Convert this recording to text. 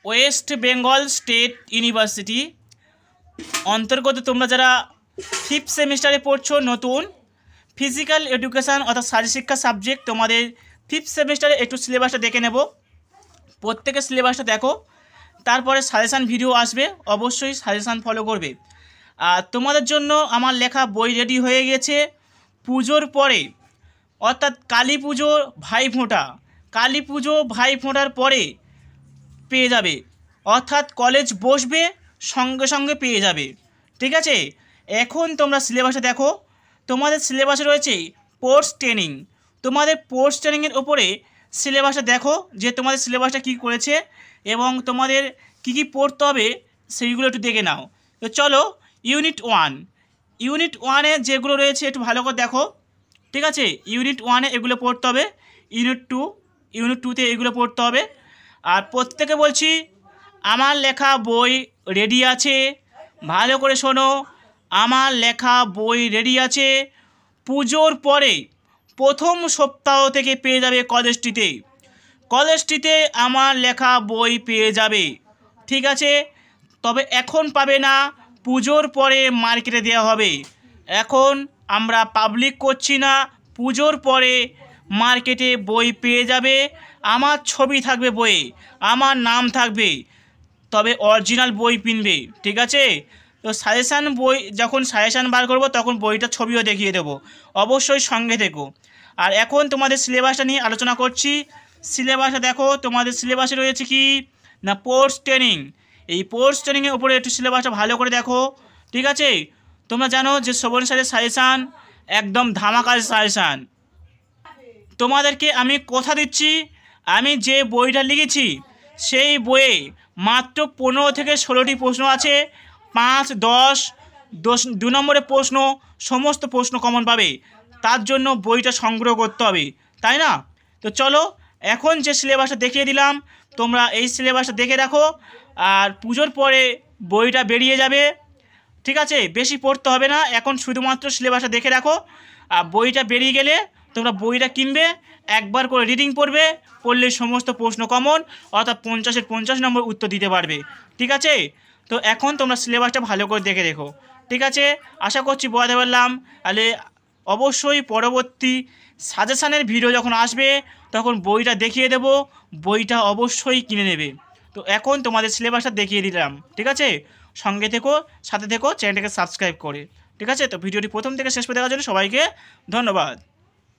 West Bengal state university অন্তর্গত তোমরা যারা 5th সেমিস্টারে পড়ছো নতুন ফিজিক্যাল এডুকেশান অর্থাৎ শারীরশিক্ষা সাবজেক্ট, তোমাদের 5th সেমিস্টারে একটু সিলেবাসটা দেখে নেব। প্রত্যেকের সিলেবাসটা দেখো, তারপরে সাজেশান ভিডিও আসবে, অবশ্যই সাজেশান ফলো করবে। আর তোমাদের জন্য আমার লেখা বই রেডি হয়ে গেছে পুজোর পরে, অর্থাৎ কালী পুজো ভাইফোঁটা, কালী পুজো ভাইফোঁটার পরে পেয়ে যাবে, অর্থাৎ কলেজ বসবে সঙ্গে সঙ্গে পেয়ে যাবে। ঠিক আছে, এখন তোমরা সিলেবাসে দেখো। তোমাদের সিলেবাসে রয়েছে পোস্ট ট্রেনিং। তোমাদের পোস্ট ট্রেনিংয়ের ওপরে সিলেবাসটা দেখো যে তোমাদের সিলেবাসটা কী করেছে এবং তোমাদের কী কী পড়তে হবে সেইগুলো একটু দেখে নাও। তো চলো, ইউনিট 1 যেগুলো রয়েছে একটু ভালো করে দেখো। ঠিক আছে, ইউনিট 1 এগুলো পড়তে হবে, ইউনিট 2তে এগুলো পড়তে হবে। আর প্রত্যেকে বলছি আমার লেখা বই রেডি আছে, ভালো করে শোনো, আমার লেখা বই রেডি আছে। পুজোর পরে প্রথম সপ্তাহ থেকে পেয়ে যাবে কলেজটিতে আমার লেখা বই পেয়ে যাবে। ঠিক আছে, তবে এখন পাবে না, পুজোর পরে মার্কেটে দেওয়া হবে। এখন আমরা পাবলিক করছি না, পুজোর পরে মার্কেটে বই পেয়ে যাবে। আমার ছবি থাকবে বইয়ে, আমার নাম থাকবে, তবে অরিজিনাল বই কিনবে। ঠিক আছে, তো সাজেশান বই যখন সাজেশান বার করব তখন বইটার ছবিও দেখিয়ে দেবো, অবশ্যই সঙ্গে থেকো। আর এখন তোমাদের সিলেবাসটা নিয়ে আলোচনা করছি। সিলেবাসটা দেখো, তোমাদের সিলেবাসে রয়েছে কি না পোস্ট ট্রেনিং। এই পোস্ট ট্রেনিংয়ের উপরে একটু সিলেবাসটা ভালো করে দেখো। ঠিক আছে, তোমরা জানো যে শোভন স্যারের সাজেশান একদম ধামাকার সাজেশান। তোমাদেরকে আমি কথা দিচ্ছি, আমি যে বইটা লিখেছি সেই বইয়ে মাত্র 15 থেকে 16টি প্রশ্ন আছে। 5, 10, 2 নম্বরের প্রশ্ন, সমস্ত প্রশ্ন কমন পাবে। তার জন্য বইটা সংগ্রহ করতে হবে, তাই না? তো চলো, এখন যে সিলেবাসটা দেখিয়ে দিলাম তোমরা এই সিলেবাসটা দেখে রাখো। আর পুজোর পরে বইটা বেরিয়ে যাবে। ঠিক আছে, বেশি পড়তে হবে না, এখন শুধুমাত্র সিলেবাসটা দেখে রাখো। আর বইটা বেরিয়ে গেলে তোমরা বইটা কিনবে, একবার করে রিডিং পড়বে, পড়লে সমস্ত প্রশ্ন কমন, অর্থাৎ 50-এর 50 নম্বর উত্তর দিতে পারবে। ঠিক আছে, তো এখন তোমরা সিলেবাসটা ভালো করে দেখে রেখো। ঠিক আছে, আশা করছি বোঝাতে পারলাম। তাহলে অবশ্যই পরবর্তী সাজেশানের ভিডিও যখন আসবে তখন বইটা দেখিয়ে দেব, বইটা অবশ্যই কিনে নেবে। তো এখন তোমাদের সিলেবাসটা দেখিয়ে দিলাম। ঠিক আছে, সঙ্গে থেকো, সাথে থেকো, চ্যানেলটাকে সাবস্ক্রাইব করে। ঠিক আছে, তো ভিডিওটি প্রথম থেকে শেষ পর্যন্ত দেখার জন্য সবাইকে ধন্যবাদ।